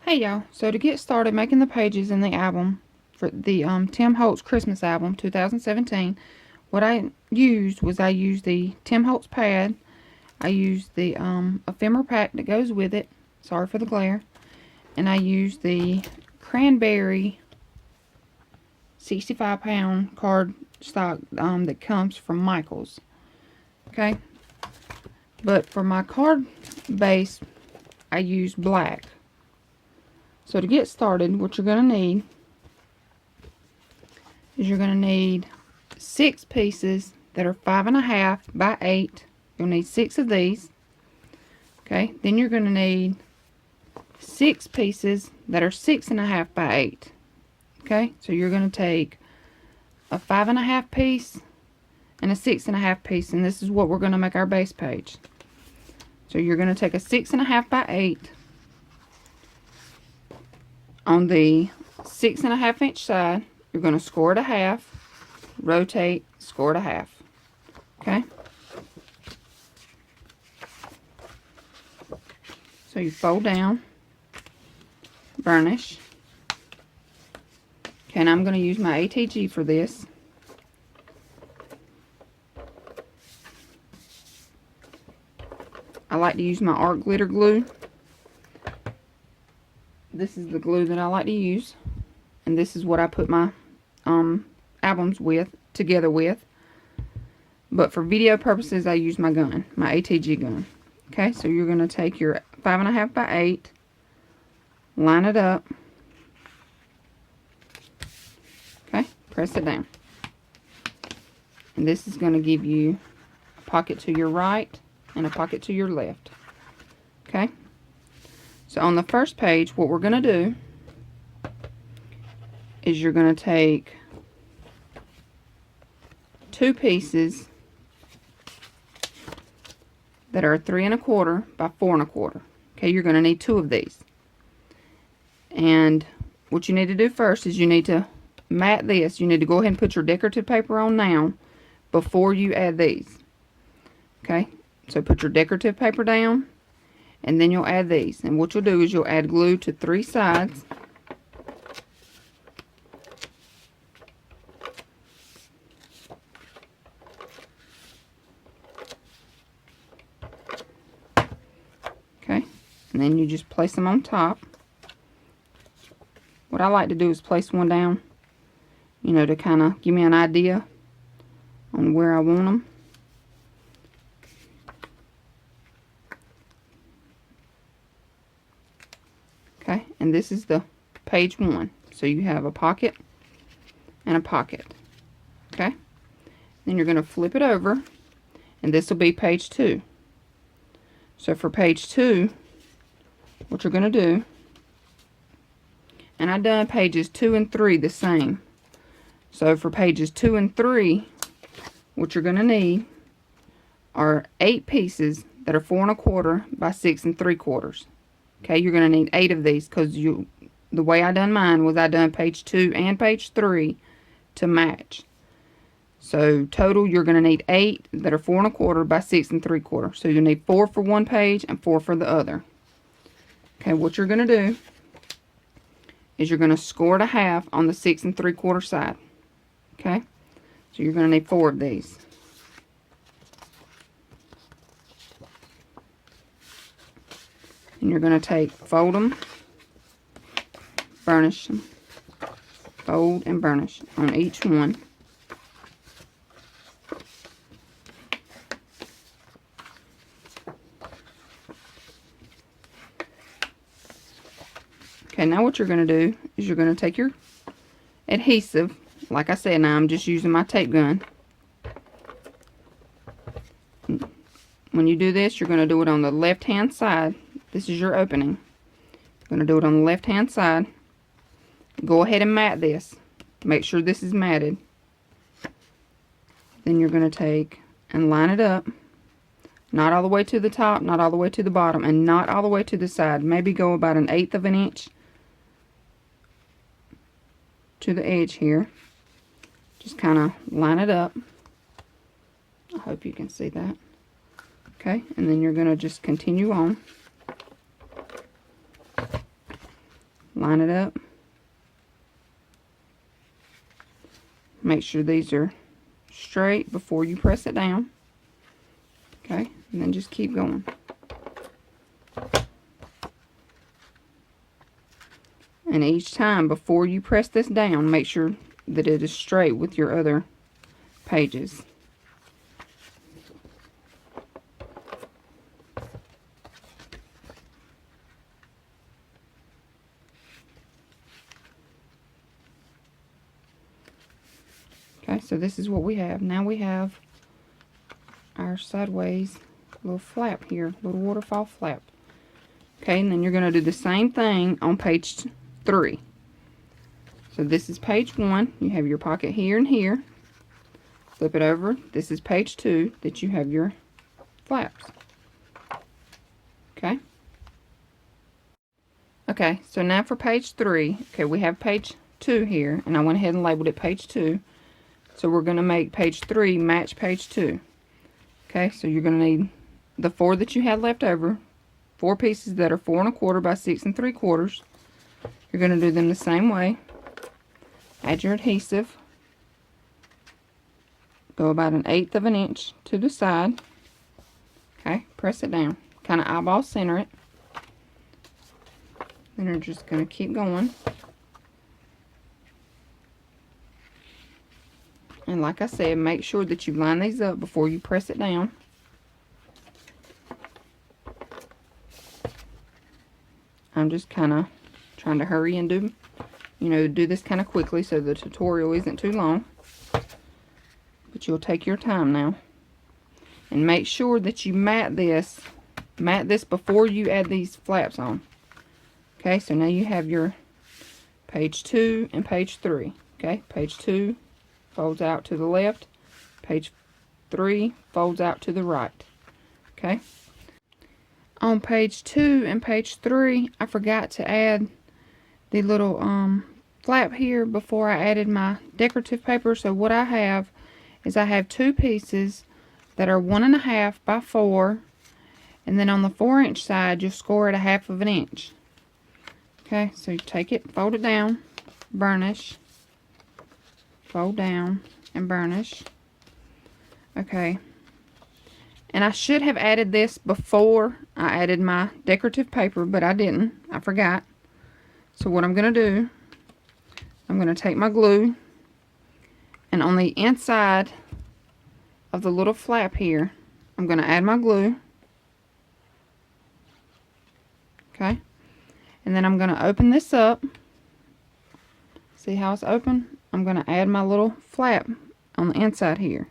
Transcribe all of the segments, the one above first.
Hey y'all, so to get started making the pages in the album for the Tim Holtz Christmas album 2017, what I used the Tim Holtz pad. I used the ephemera pack that goes with it, sorry for the glare, and I used the cranberry 65-pound cardstock that comes from Michael's. Okay, but for my card base I used black. So to get started, what you're going to need is you're going to need 6 pieces that are 5.5 by 8. You'll need 6 of these. Okay, then you're going to need 6 pieces that are 6.5 by 8. Okay, so you're going to take a 5.5 piece and a 6.5 piece, and this is what we're going to make our base page. So you're going to take a 6.5 by 8. On the 6.5 inch side, you're going to score it a half, rotate, score it a half. Okay? So you fold down, burnish. Okay, and I'm going to use my ATG for this. I like to use my art glitter glue. This is the glue that I like to use, and this is what I put my albums together with. But for video purposes, I use my gun, my ATG gun. Okay, so you're going to take your 5.5 by 8, line it up. Okay, press it down, and this is going to give you a pocket to your right and a pocket to your left. Okay. So on the first page, what we're going to do is you're going to take 2 pieces that are 3.25 by 4.25. Okay, you're going to need 2 of these. And what you need to do first is you need to mat this. You need to go ahead and put your decorative paper on now before you add these. Okay, so put your decorative paper down. And then you'll add these. And what you'll do is you'll add glue to 3 sides. Okay. And then you just place them on top. What I like to do is place one down, you know, to kind of give me an idea on where I want them. Okay, and this is the page 1. So you have a pocket and a pocket. Okay, then you're going to flip it over, and this will be page 2. So for page 2, what you're going to do, and I've done pages 2 and 3 the same. So for pages 2 and 3, what you're going to need are 8 pieces that are 4.25 by 6.75. Okay, you're going to need 8 of these because the way I done mine was I done page 2 and page 3 to match. So total you're going to need 8 that are 4.25 by 6.75. So you'll need 4 for one page and 4 for the other. Okay, what you're going to do is you're going to score it a half on the 6.75 side. Okay, so you're going to need 4 of these. And you're going to fold them, burnish them, fold and burnish on each one. Okay, now what you're going to do is you're going to take your adhesive. Like I said, now I'm just using my tape gun. When you do this, you're going to do it on the left-hand side. This is your opening. I'm going to do it on the left-hand side. Go ahead and mat this. Make sure this is matted. Then you're going to take and line it up. Not all the way to the top, not all the way to the bottom, and not all the way to the side. Maybe go about 1/8 of an inch to the edge here. Just kind of line it up. I hope you can see that. Okay, and then you're going to just continue on. line it up. Make sure these are straight before you press it down. Okay, and then just keep going. And each time before you press this down, make sure that it is straight with your other pages. Okay, so this is what we have. Now we have our sideways little flap here, little waterfall flap. Okay, and then you're going to do the same thing on page 3. So this is page 1. You have your pocket here and here. Flip it over. This is page 2 that you have your flaps. Okay. Okay, so now for page 3. Okay, we have page 2 here, and I went ahead and labeled it page 2. So we're going to make page 3 match page 2. Okay, so you're going to need the 4 that you had left over, 4 pieces that are 4 1/4 by 6 3/4. You're going to do them the same way. Add your adhesive. Go about 1/8 of an inch to the side. Okay, press it down. Kind of eyeball center it. Then you're just going to keep going. And like I said, make sure that you line these up before you press it down. I'm just kind of trying to hurry and do this kind of quickly so the tutorial isn't too long. But you'll take your time now. And make sure that you mat this before you add these flaps on. Okay, so now you have your page 2 and page 3. Okay, page 2 folds out to the left. Page 3 folds out to the right. Okay. On page 2 and page 3, I forgot to add the little flap here before I added my decorative paper. So what I have is I have 2 pieces that are 1 1/2 by 4, and then on the 4-inch side you'll score it 1/2 of an inch. Okay, so you take it, fold it down, burnish, fold down, and burnish. Okay, and I should have added this before I added my decorative paper, but I didn't. I forgot. So what I'm going to do, I'm going to take my glue, and on the inside of the little flap here, I'm going to add my glue. Okay, and then I'm going to open this up. See how it's open? I'm going to add my little flap on the inside here.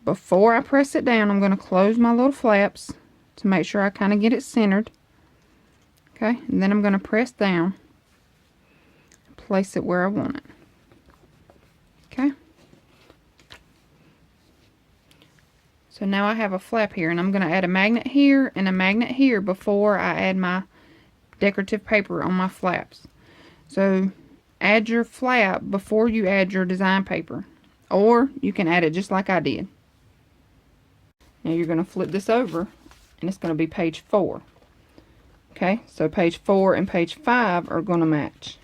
Before I press it down, I'm going to close my little flaps to make sure I kind of get it centered. Okay, and then I'm going to press down, place it where I want it. Okay. So now I have a flap here, and I'm going to add a magnet here and a magnet here before I add my decorative paper on my flaps. So add your flap before you add your design paper, or you can add it just like I did. Now you're going to flip this over, and it's going to be page 4. Okay, so page 4 and page 5 are going to match.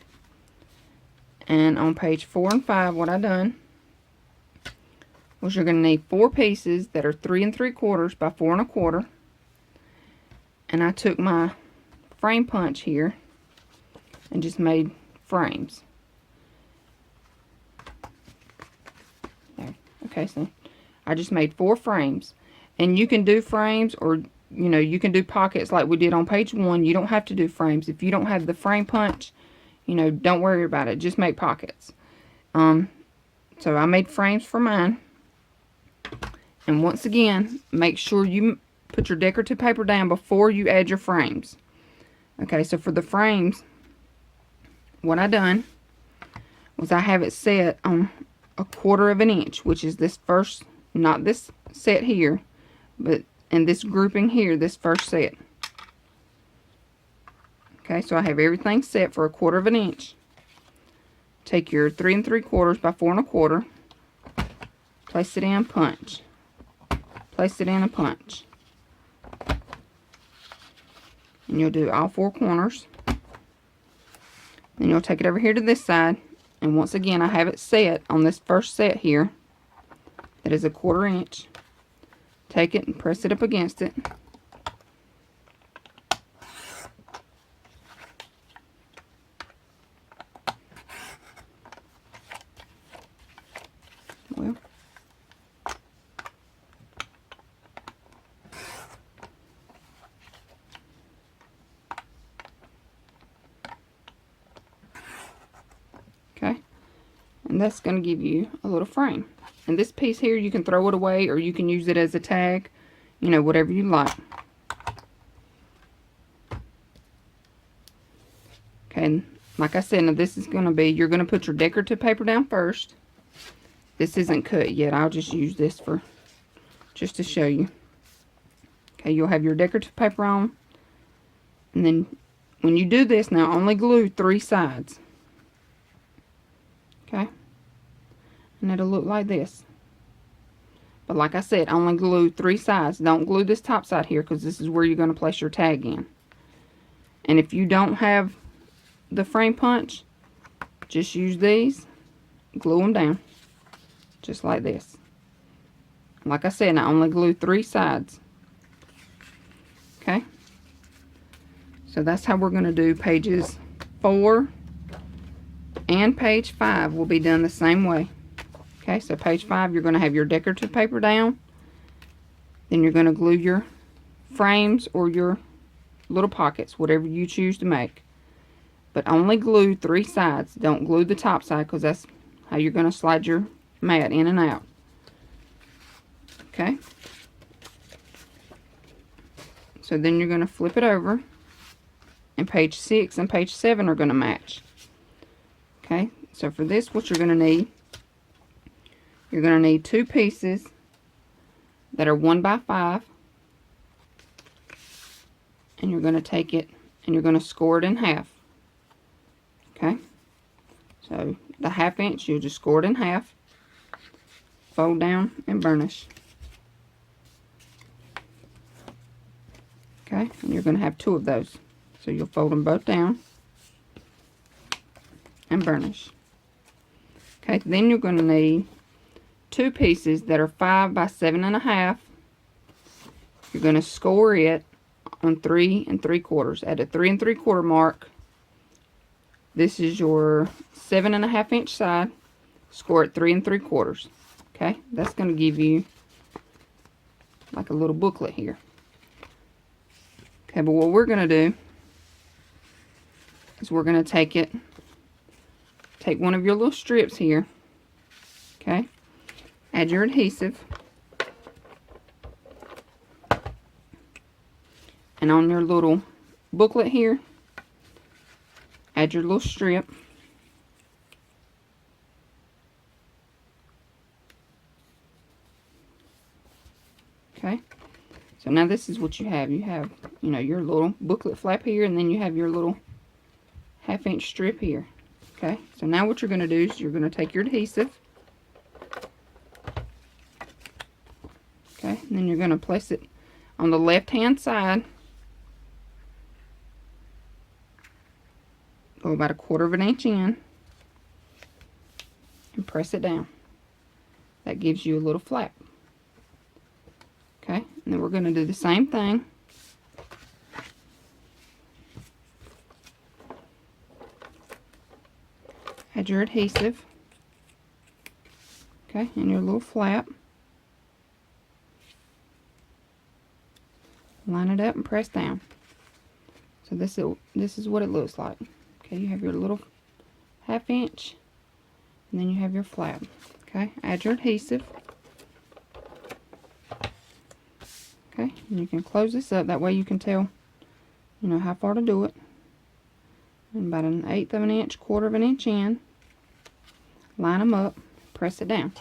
And on page 4 and 5, what I done was you're going to need 4 pieces that are 3 3/4 by 4 1/4. And I took my frame punch here and just made frames. There. Okay, so I just made 4 frames. And you can do frames, or you can do pockets like we did on page 1. You don't have to do frames. If you don't have the frame punch, don't worry about it. Just make pockets. So I made frames for mine. And once again, make sure you put your decorative paper down before you add your frames. Okay, so for the frames, what I done was I have it set on 1/4 of an inch, which is this first, not this set here, but in this grouping here, this first set. Okay, so I have everything set for 1/4 of an inch. Take your 3 3/4 by 4 1/4, place it in, punch, place it in, and punch. And you'll do all 4 corners. Then you'll take it over here to this side, and once again I have it set on this first set here that is a 1/4 inch. Take it and press it up against it. Well, okay, and that's going to give you a little frame. And this piece here, you can throw it away or you can use it as a tag, you know, whatever you like. Okay, and like I said, now this is going to be, you're going to put your decorative paper down first. This isn't cut yet. I'll just use this for, just to show you. Okay, you'll have your decorative paper on. And then when you do this, now only glue 3 sides. Okay. And it'll look like this. But like I said, only glue 3 sides. Don't glue this top side here, because this is where you're going to place your tag in. And if you don't have the frame punch, just use these, glue them down. Just like this. Like I said, I only glue 3 sides. Okay. So that's how we're going to do pages 4 and page 5 will be done the same way. Okay, so page 5, you're going to have your decorative paper down. Then you're going to glue your frames or your little pockets, whatever you choose to make. But only glue 3 sides. Don't glue the top side, because that's how you're going to slide your mat in and out. Okay. So then you're going to flip it over. And page 6 and page 7 are going to match. Okay, so for this, what you're going to need, you're going to need 2 pieces that are 1 by 5. And you're going to take it and you're going to score it in half. Okay, so the 1/2 inch, you'll just score it in half, fold down and burnish. Okay, and you're going to have 2 of those. So you'll fold them both down and burnish. Okay, then you're going to need 2 pieces that are 5 by 7.5. You're going to score it on 3 3/4. At a 3 3/4 mark, this is your 7.5 inch side. Score it 3 3/4. Okay, that's going to give you like a little booklet here. Okay, but what we're going to do is we're going to take one of your little strips here. Okay, add your adhesive. And on your little booklet here, add your little strip. Okay, so now this is what you have. You have, you know, your little booklet flap here, and then you have your little 1/2 inch strip here. Okay, so now what you're going to do is you're going to take your adhesive. Okay, and then you're going to place it on the left hand side. Go about 1/4 inch in and press it down. That gives you a little flap. Okay, and then we're going to do the same thing. Add your adhesive. Okay, and your little flap. Line it up and press down. So this is what it looks like. Okay, you have your little 1/2 inch, and then you have your flap. Okay, add your adhesive. Okay, and you can close this up. That way you can tell, you know, how far to do it. And about 1/8 of an inch, 1/4 of an inch in. Line them up, press it down.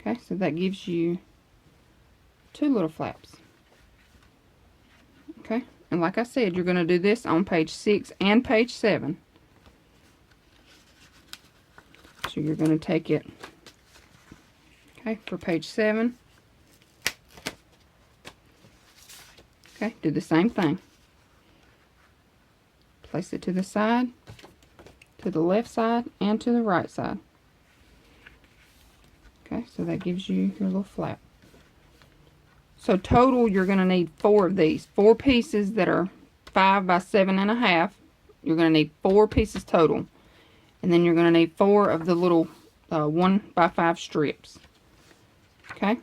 Okay, so that gives you 2 little flaps. Okay, and like I said, you're going to do this on page 6 and page 7. So you're going to take it, okay, for page 7. Okay, do the same thing. Place it to the side, to the left side and to the right side. Okay, so that gives you your little flap. So total, you're going to need 4 of these. 4 pieces that are 5 by 7.5. You're going to need 4 pieces total. And then you're going to need 4 of the little 1 by 5 strips. Okay?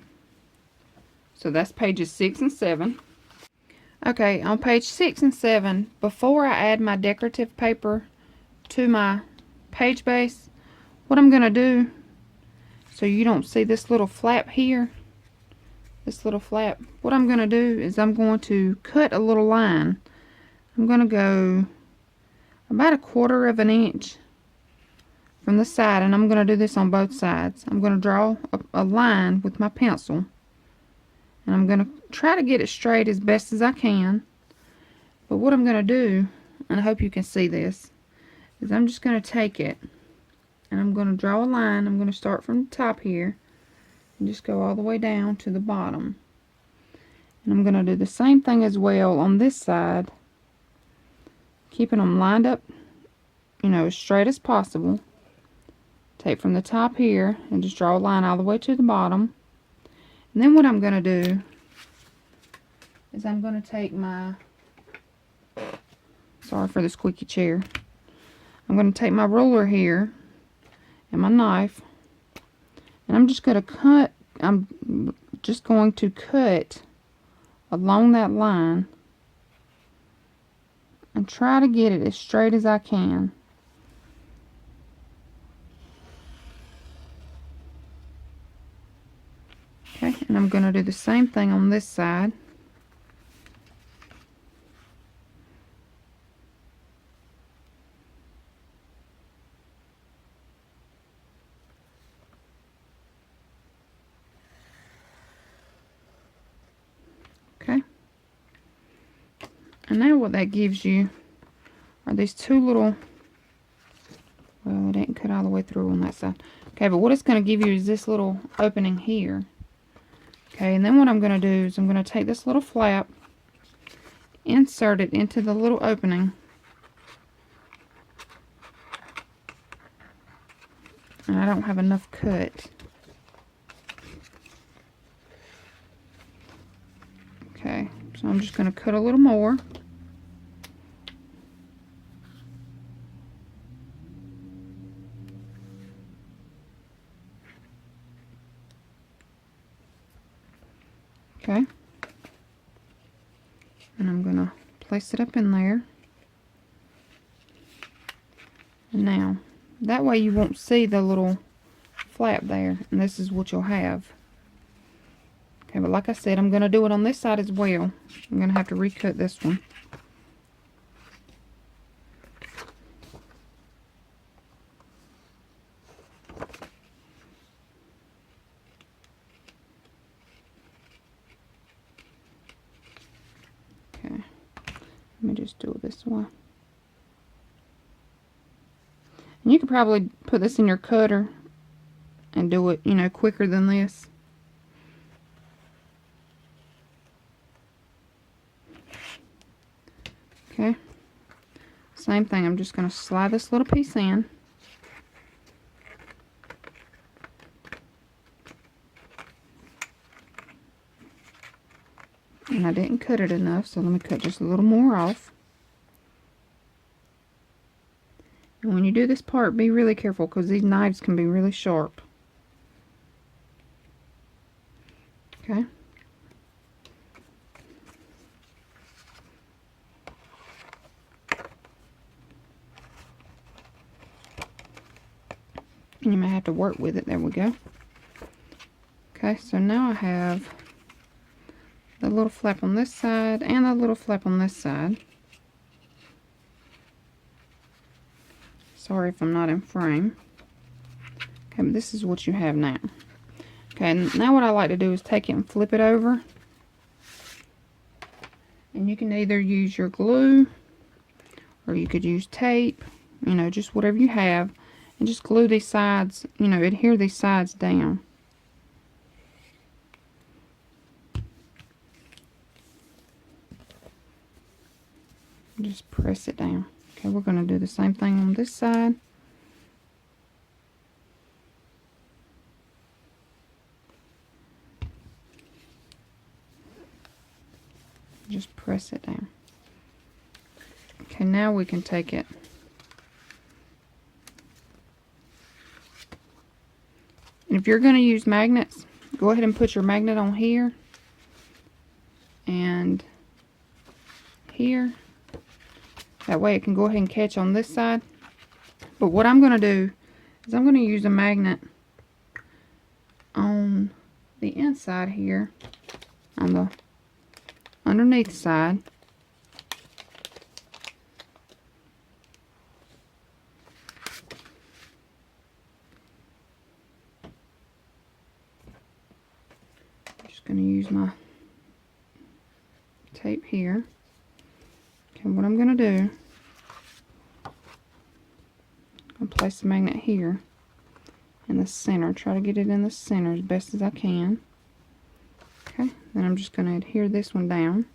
So that's pages 6 and 7. Okay, on page 6 and 7, before I add my decorative paper to my page base, what I'm going to do, so you don't see this little flap here, what I'm going to do is I'm going to cut a little line. I'm going to go about 1/4 of an inch from the side, and I'm going to do this on both sides. I'm going to draw a line with my pencil, and I'm going to try to get it straight as best as I can. But what I'm going to do, and I hope you can see this, is I'm just going to take it and I'm going to draw a line. I'm going to start from the top here and just go all the way down to the bottom. And I'm going to do the same thing as well on this side, keeping them lined up, you know, as straight as possible. Take from the top here and just draw a line all the way to the bottom. And then what I'm going to do is I'm going to take my, sorry for the squeaky chair, I'm going to take my ruler here and my knife, and I'm just going to cut along that line and try to get it as straight as I can. Okay, and I'm going to do the same thing on this side. Okay. And now what that gives you are these 2 little, well, it didn't cut all the way through on that side. Okay, but what it's going to give you is this little opening here. Okay, and then what I'm going to do is I'm going to take this little flap, insert it into the little opening, and I don't have enough cut. Okay, so I'm just going to cut a little more. Okay, and I'm going to place it up in there. And now, that way you won't see the little flap there, and this is what you'll have. Okay, but like I said, I'm going to do it on this side as well. I'm going to have to recut this one. Okay, let me just do it this way. And you could probably put this in your cutter and do it, you know, quicker than this. Okay, same thing, I'm just going to slide this little piece in. And I didn't cut it enough, so let me cut just a little more off. And when you do this part, be really careful because these knives can be really sharp. Okay. And you may have to work with it. There we go. Okay, so now I have the little flap on this side and the little flap on this side. Sorry if I'm not in frame. Okay, but this is what you have now. Okay, and now what I like to do is take it and flip it over. And you can either use your glue or you could use tape, you know, just whatever you have. And just glue these sides, you know, adhere these sides down. Just press it down. Okay, we're going to do the same thing on this side. Just press it down. Okay, now we can take it. And if you're going to use magnets, go ahead and put your magnet on here and here. That way it can go ahead and catch on this side. But what I'm going to do is I'm going to use a magnet on the inside here, on the underneath side. I'm just going to use my tape here. Okay, what I'm going to do, I'm going to place the magnet here in the center. Try to get it in the center as best as I can. Okay, then I'm just going to adhere this one down.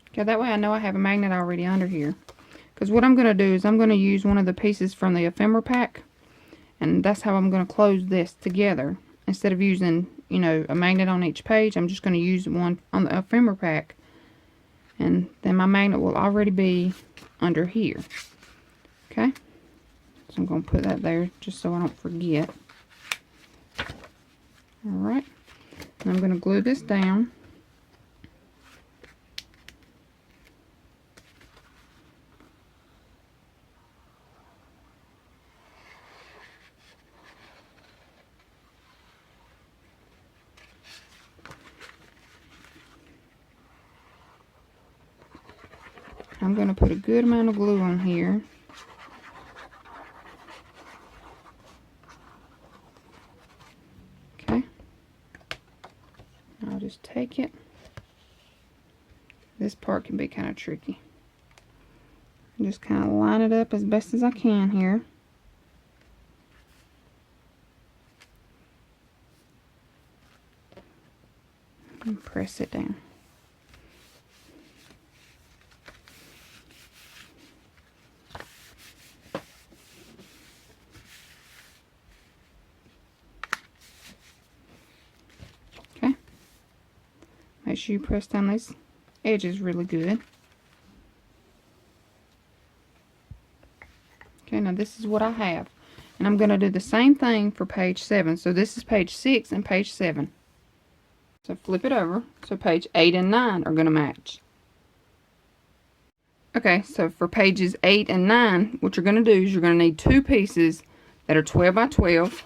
Okay, that way I know I have a magnet already under here. Because what I'm going to do is I'm going to use one of the pieces from the ephemera pack. And that's how I'm going to close this together. Instead of using, you know, a magnet on each page, I'm just going to use one on the ephemera pack. And then my magnet will already be under here. Okay? So I'm going to put that there just so I don't forget. Alright. And I'm going to glue this down. I'm going to put a good amount of glue on here. Okay. I'll just take it. This part can be kind of tricky. Just kind of line it up as best as I can here. And press it down. Make sure you press down these edges really good. Okay, now this is what I have. And I'm going to do the same thing for page 7. So this is page 6 and page 7. So flip it over. So page 8 and 9 are going to match. Okay, so for pages 8 and 9, what you're going to do is you're going to need 2 pieces that are 12 by 12.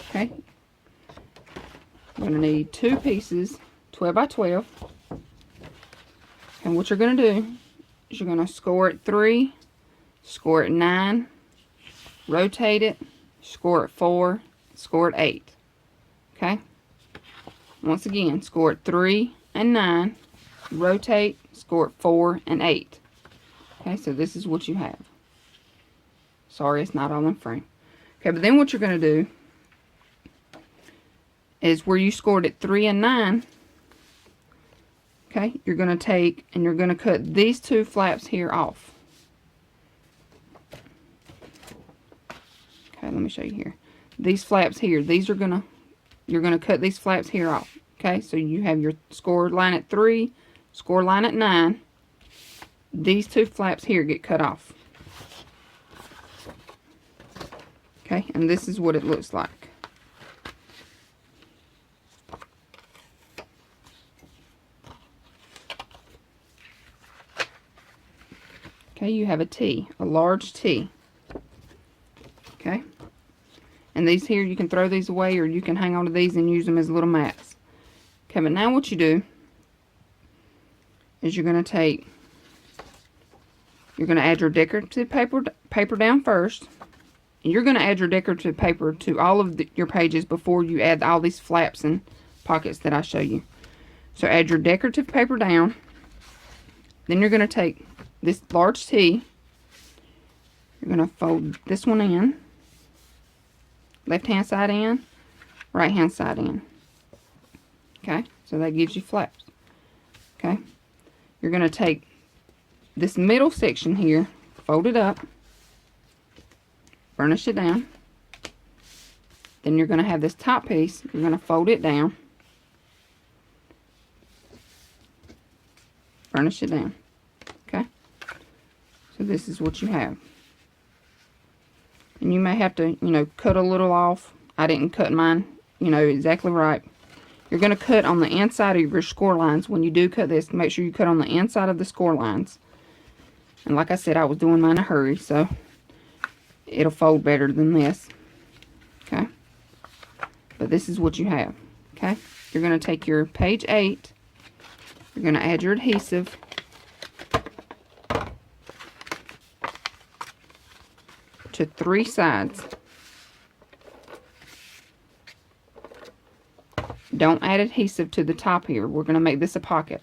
Okay. You're going to need 2 pieces, 12 by 12. And what you're going to do is you're going to score it 3, score it 9, rotate it, score it 4, score it 8. Okay? Once again, score it 3 and 9, rotate, score it 4 and 8. Okay, so this is what you have. Sorry, it's not all in frame. Okay, but then what you're going to do is where you scored it 3 and 9, okay, you're going to take and you're going to cut these 2 flaps here off. Okay, let me show you here. These flaps here, these are you're going to cut these flaps here off. Okay, so you have your score line at 3, score line at 9. These 2 flaps here get cut off. Okay, and this is what it looks like. Okay, you have a T, a large T. Okay, and these here, you can throw these away or you can hang on to these and use them as little mats. Okay, but now what you do is you're going to add your decorative paper down first. And you're going to add your decorative paper to all of your pages before you add all these flaps and pockets that I show you. So add your decorative paper down. Then you're going to take this large T, you're going to fold this one in, left hand side in, right hand side in. Okay, so that gives you flaps. Okay, you're going to take this middle section here, fold it up, burnish it down, Then you're going to have this top piece. You're going to fold it down. Burnish it down. Okay? So this is what you have. And you may have to, you know, cut a little off. I didn't cut mine, you know, exactly right. You're going to cut on the inside of your score lines. When you do cut this, make sure you cut on the inside of the score lines. And like I said, I was doing mine in a hurry, so it'll fold better than this. Okay? But this is what you have. Okay? You're going to take your page 8. You're going to add your adhesive. To 3 sides. Don't add adhesive to the top here. We're going to make this a pocket.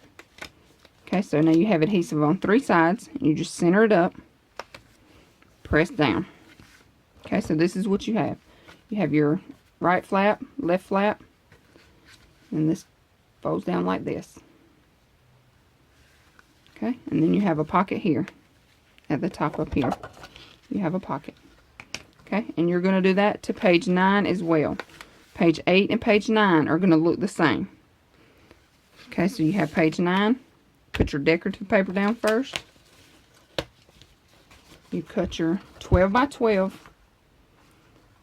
Okay, so now you have adhesive on 3 sides. And you just center it up. Press down. Okay, so this is what you have. You have your right flap, left flap. And this folds down like this. Okay, and then you have a pocket here. At the top up here. You have a pocket. Okay, and you're going to do that to page 9 as well. Page 8 and page 9 are going to look the same. Okay, so you have page 9. Put your decorative paper down first. You cut your 12 by 12.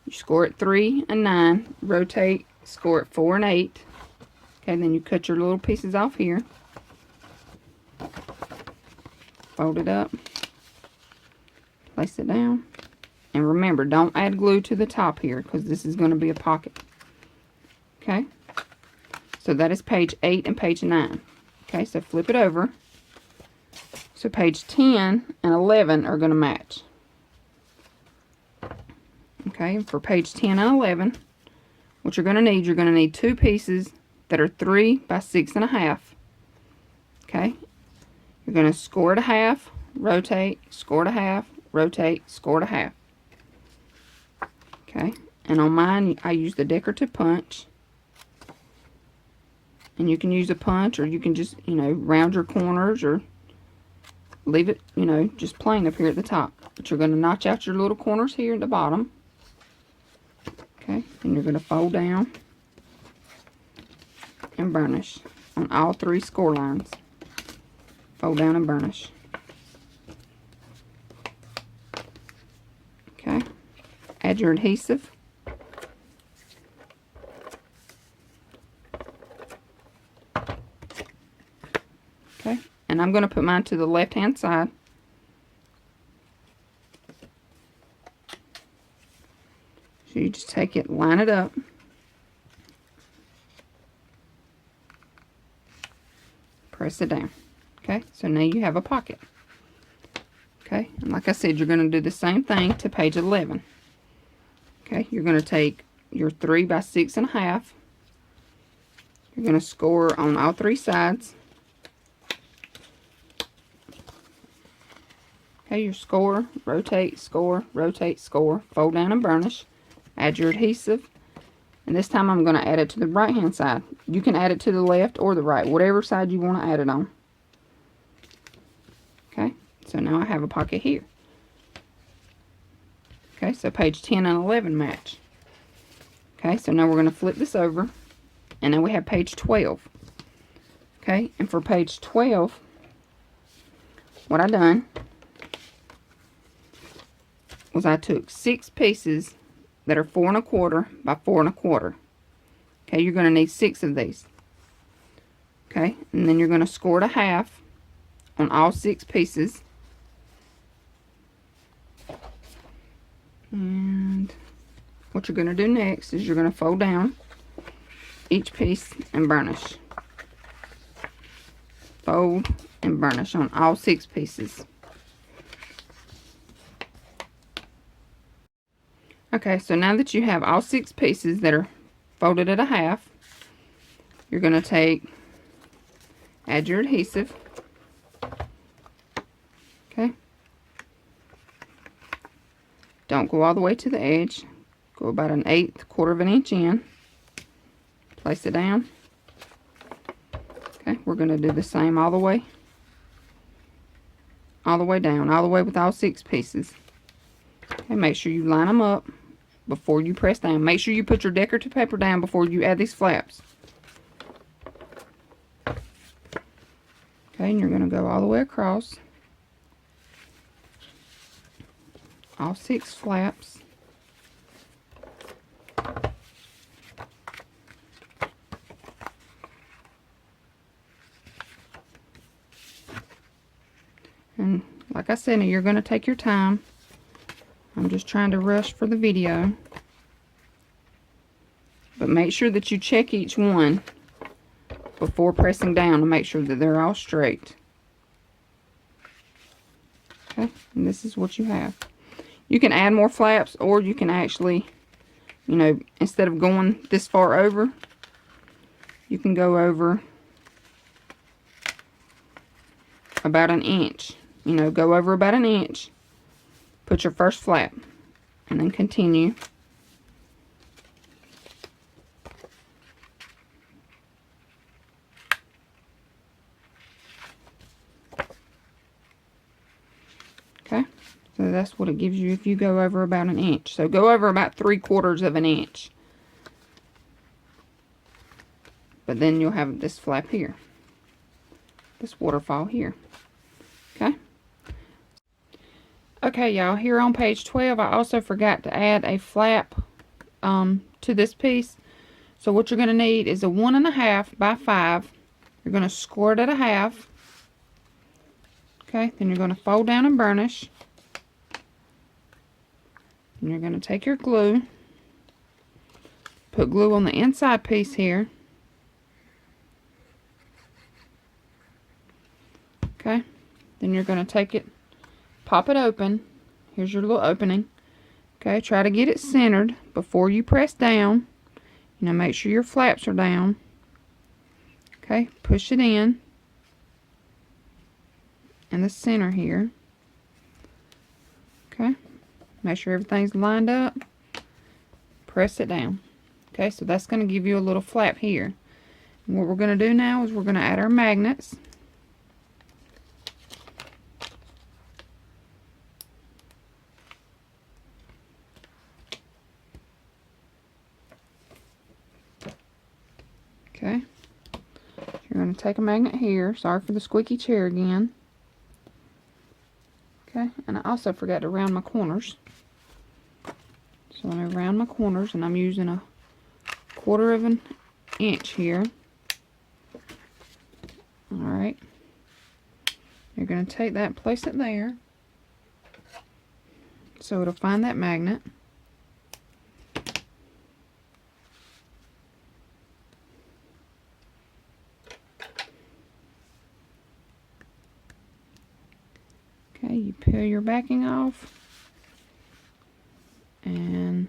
You score at 3 and 9. Rotate, score at 4 and 8. Okay, then you cut your little pieces off here. Fold it up. Place it down. And remember, don't add glue to the top here because this is going to be a pocket. Okay? So that is page 8 and page 9. Okay, so flip it over. So page 10 and 11 are going to match. Okay, and for page 10 and 11, what you're going to need 2 pieces that are 3 by 6.5. Okay? You're going to score it a half, rotate, score it a half, rotate, score it a half. Okay, and on mine, I use the decorative punch. And you can use a punch, or you can just, you know, round your corners, or leave it, you know, just plain up here at the top. But you're going to notch out your little corners here at the bottom. Okay, and you're going to fold down and burnish on all 3 score lines. Fold down and burnish. Okay. Add your adhesive. Okay, and I'm going to put mine to the left hand side. So you just take it, line it up. Press it down. Okay, so now you have a pocket. Okay, and like I said, you're going to do the same thing to page 11. Okay, you're going to take your 3 by 6.5. You're going to score on all 3 sides. Okay, your score, rotate, score, fold down and burnish. Add your adhesive. And this time I'm going to add it to the right hand side. You can add it to the left or the right, whatever side you want to add it on. Okay, so now I have a pocket here. Okay, so page 10 and 11 match. Okay, so now we're going to flip this over. And now we have page 12. Okay, and for page 12, what I done was I took 6 pieces that are 4 1/4 by 4 1/4. Okay, you're going to need 6 of these. Okay, and then you're going to score it a half on all 6 pieces. And what you're going to do next is you're going to fold down each piece and burnish. Fold and burnish on all 6 pieces. Okay, so now that you have all 6 pieces that are folded at a half, you're going to add your adhesive. Okay. Don't go all the way to the edge. Go about 1/8, 1/4 of an inch in. Place it down. Okay, we're going to do the same all the way down, all the way with all 6 pieces. Okay, make sure you line them up before you press down. Make sure you put your decorative paper down before you add these flaps. Okay, and you're going to go all the way across. All 6 flaps. And like I said, you're going to take your time. I'm just trying to rush for the video. But make sure that you check each one before pressing down to make sure that they're all straight. Okay, and this is what you have. You can add more flaps, or you can actually, you know, instead of going this far over, you can go over about an inch. You know, go over about an inch, put your first flap, and then continue. Okay, so that's what it gives you if you go over about an inch. So go over about 3/4 of an inch. But then you'll have this flap here, this waterfall here. Okay. Okay, y'all, here on page 12, I also forgot to add a flap to this piece. So what you're going to need is a 1.5 by 5. You're going to score it at a half. Okay, then you're going to fold down and burnish. And you're going to take your glue, put glue on the inside piece here. Okay, then you're going to take it, pop it open. Here's your little opening. Okay, try to get it centered before you press down. You know, make sure your flaps are down. Okay, push it in the center here. Okay, make sure everything's lined up. Press it down. Okay, so that's going to give you a little flap here. And what we're going to do now is we're going to add our magnets. Okay, you're going to take a magnet here. Sorry for the squeaky chair again. Okay, and I also forgot to round my corners. So I'm going to round my corners, and I'm using a 1/4 of an inch here. Alright, you're going to take that and place it there, so it'll find that magnet. Okay, you peel your backing off, and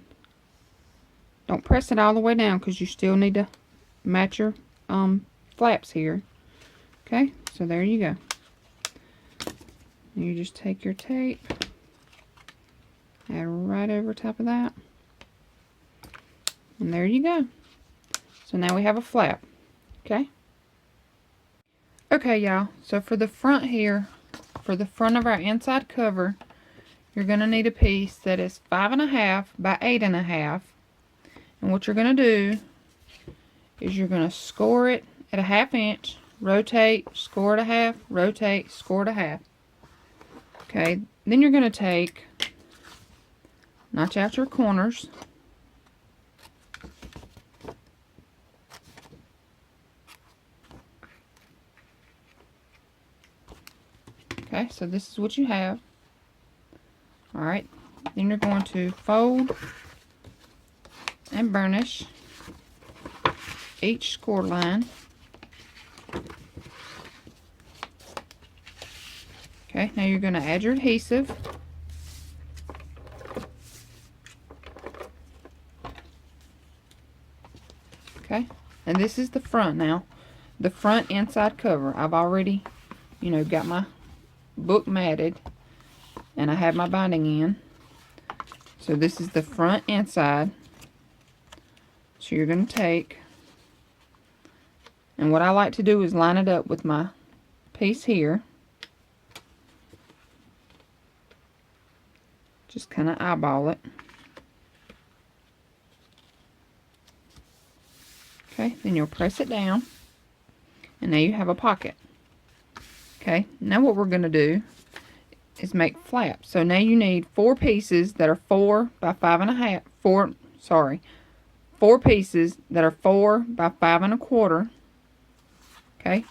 don't press it all the way down because you still need to match your flaps here. Okay, so there you go. And you just take your tape, add right over top of that, and there you go. So now we have a flap. Okay. Okay, y'all, so for the front here, for the front of our inside cover, you're going to need a piece that is 5.5 by 8.5. And what you're going to do is you're going to score it at a 1/2 inch, rotate, score it a half, rotate, score it a half. Okay, then you're going to notch out your corners. Okay, so this is what you have. Alright, then you're going to fold and burnish each score line. Okay, now you're going to add your adhesive. Okay, and this is the front now. The front inside cover. I've already, you know, got my book matted, and I have my binding in. So this is the front inside. So you're going to take, and what I like to do is line it up with my piece here. Just kind of eyeball it. Okay, then you'll press it down, and now you have a pocket. Okay, now what we're going to do is make flaps. So now you need 4 pieces that are 4 by 5.5. 4 pieces that are 4 by 5 1/4. Okay,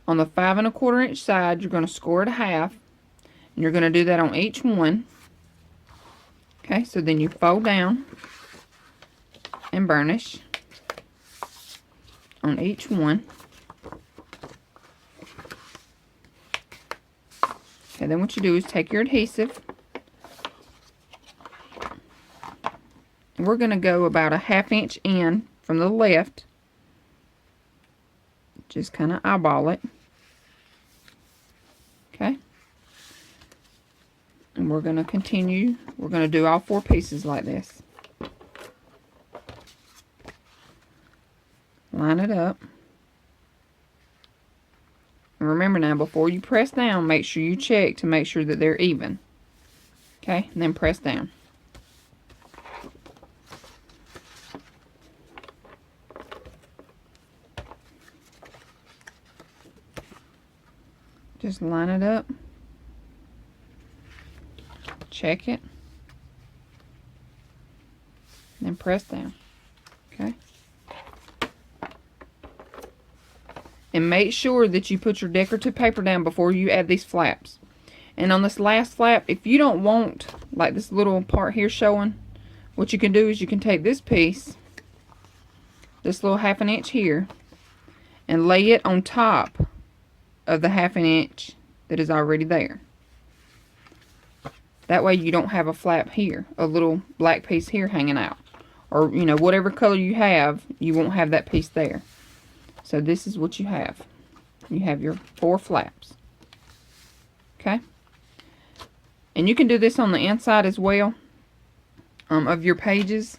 on the 5 1/4 inch side, you're going to score it a half, and you're going to do that on each one. Okay, so then you fold down and burnish on each one. Okay, then what you do is take your adhesive, and we're going to go about a 1/2 inch in from the left. Just kind of eyeball it. Okay, and we're going to continue. We're going to do all 4 pieces like this. Line it up. And remember now, before you press down, make sure you check to make sure that they're even. Okay, and then press down. Just line it up. Check it. And then press down. Okay. And make sure that you put your decorative paper down before you add these flaps. And on this last flap, if you don't want like this little part here showing, what you can do is you can take this piece, this little 1/2 inch here, and lay it on top of the 1/2 inch that is already there. That way you don't have a flap here, a little black piece here hanging out. Or, you know, whatever color you have, you won't have that piece there. So this is what you have. You have your 4 flaps. Okay? And you can do this on the inside as well of your pages.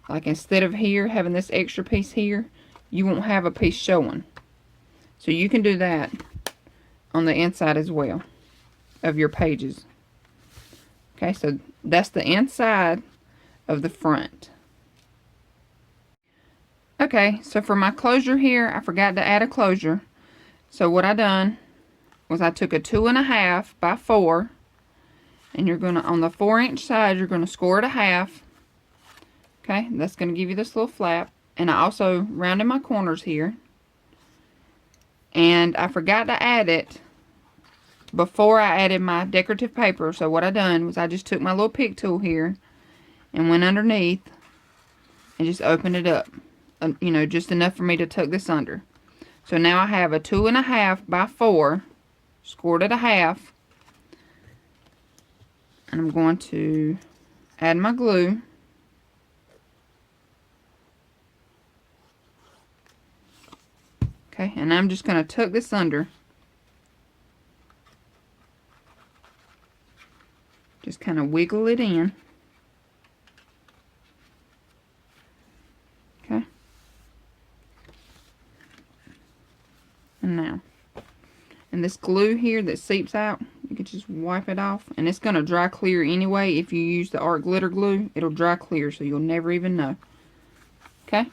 Like instead of here having this extra piece here, you won't have a piece showing. So you can do that on the inside as well of your pages. Okay, so that's the inside of the front. Okay, so for my closure here, I forgot to add a closure. So what I done was I took a 2.5 by 4, and you're gonna, on the 4 inch side, you're gonna score it a half. Okay, that's gonna give you this little flap. And I also rounded my corners here. And I forgot to add it before I added my decorative paper. So what I done was I just took my little pick tool here and went underneath and just opened it up. You know, just enough for me to tuck this under. So now I have a 2.5 by 4, scored at a half, and I'm going to add my glue. Okay, and I'm just going to tuck this under. Just kind of wiggle it in. Okay. And now, and this glue here that seeps out, you can just wipe it off, and it's going to dry clear anyway. If you use the art glitter glue, it'll dry clear, so you'll never even know. Okay,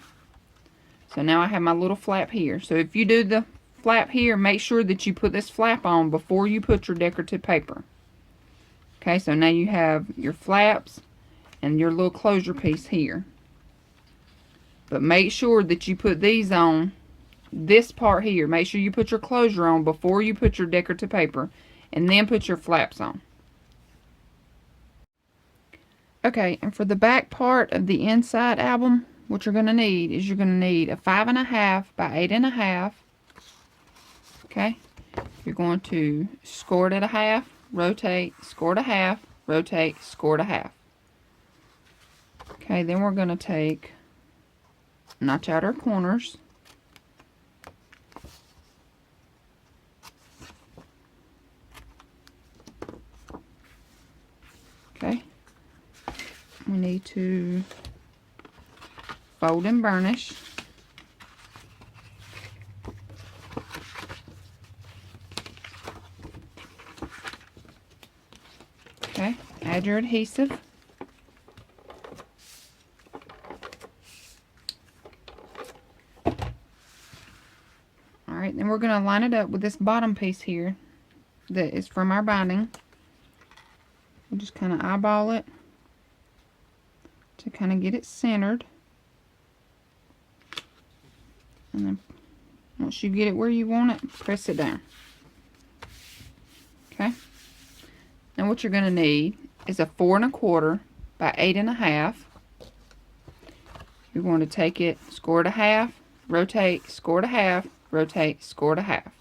so now I have my little flap here. So if you do the flap here, make sure that you put this flap on before you put your decorative paper. Okay, so now you have your flaps and your little closure piece here. But make sure that you put these on, this part here. Make sure you put your closure on before you put your decorative paper, and then put your flaps on. Okay, and for the back part of the inside album, what you're going to need is you're going to need a 5.5 by 8.5. Okay, you're going to score it at a half, rotate, score it a half, rotate, score it a half. Okay, then we're going to take, notch out our corners. Okay, we need to fold and burnish. Okay, add your adhesive. then we're going to line it up with this bottom piece here that is from our binding. We'll just kind of eyeball it to kind of get it centered. And then once you get it where you want it, press it down. Okay. Now what you're going to need is a 4 1/4 by 8 1/2. You're going to take it, score it a half, rotate, score it a half, rotate, score it a half.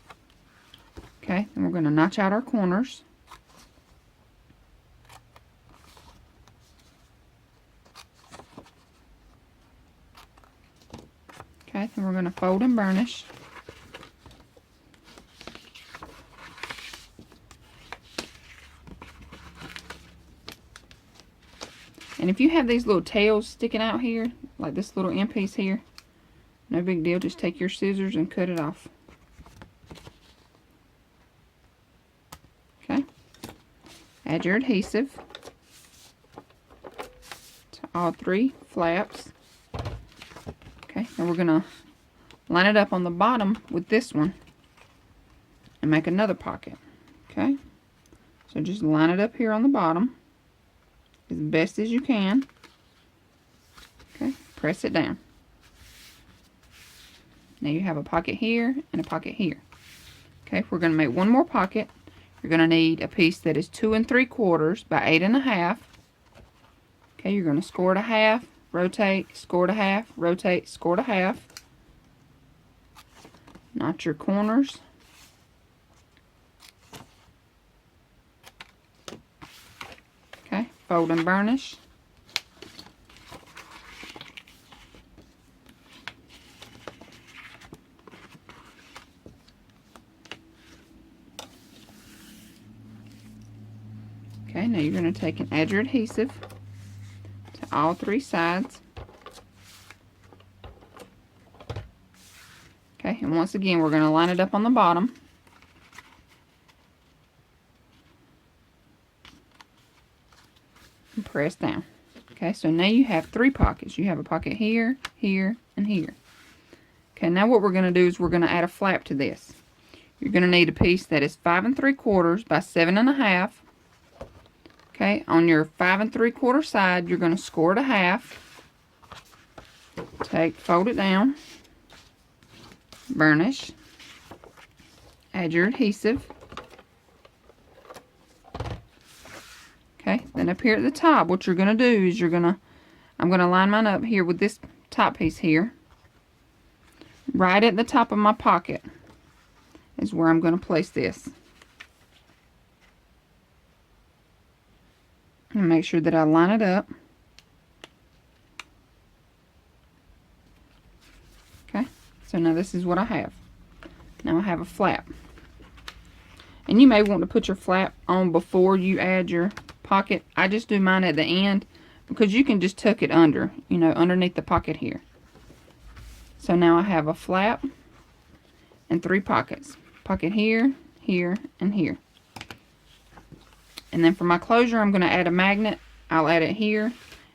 Okay, then we're going to notch out our corners. Okay, then we're going to fold and burnish. And if you have these little tails sticking out here, like this little end piece here, no big deal, just take your scissors and cut it off. Okay, add your adhesive to all 3 flaps. Okay, and we're going to line it up on the bottom with this one and make another pocket. Okay, so just line it up here on the bottom as best as you can. Okay, press it down. Now you have a pocket here and a pocket here. Okay, we're going to make one more pocket. You're going to need a piece that is 2 3/4 by 8 1/2. Okay, you're going to score it a half, rotate, score it a half, rotate, score it a half. Notch your corners. Okay, fold and burnish. Okay, now you're going to take and add your adhesive to all 3 sides. Okay, and once again, we're going to line it up on the bottom. And press down. Okay, so now you have 3 pockets. You have a pocket here, here, and here. Okay, now what we're going to do is we're going to add a flap to this. You're going to need a piece that is 5 3/4 by 7 1/2. Okay, on your 5 3/4 side, you're going to score it a half. Fold it down. Burnish. Add your adhesive. Okay, then up here at the top, what you're going to do is I'm going to line mine up here with this top piece here. Right at the top of my pocket is where I'm going to place this. And make sure that I line it up. Okay, so now this is what I have. Now I have a flap. And you may want to put your flap on before you add your pocket. I just do mine at the end because you can just tuck it under, you know, underneath the pocket here. So now I have a flap and 3 pockets. Pocket here, here, and here. And then for my closure, I'm going to add a magnet. I'll add it here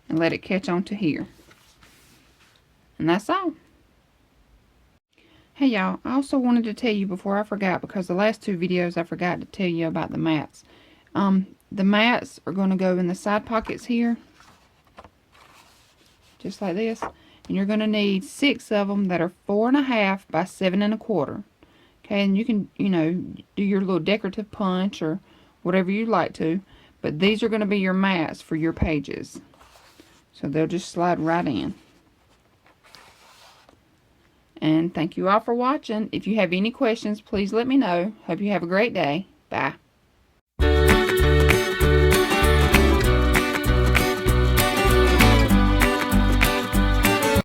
and let it catch on to here. And that's all. Hey y'all, I also wanted to tell you before I forgot, because the last 2 videos I forgot to tell you about the mats. The mats are going to go in the side pockets here. Just like this. And you're going to need 6 of them that are 4 1/2 by 7 1/4. Okay, and you can, you know, do your little decorative punch or whatever you'd like to, but these are going to be your mats for your pages, so they'll just slide right in. And thank you all for watching. If you have any questions, please let me know. Hope you have a great day. Bye.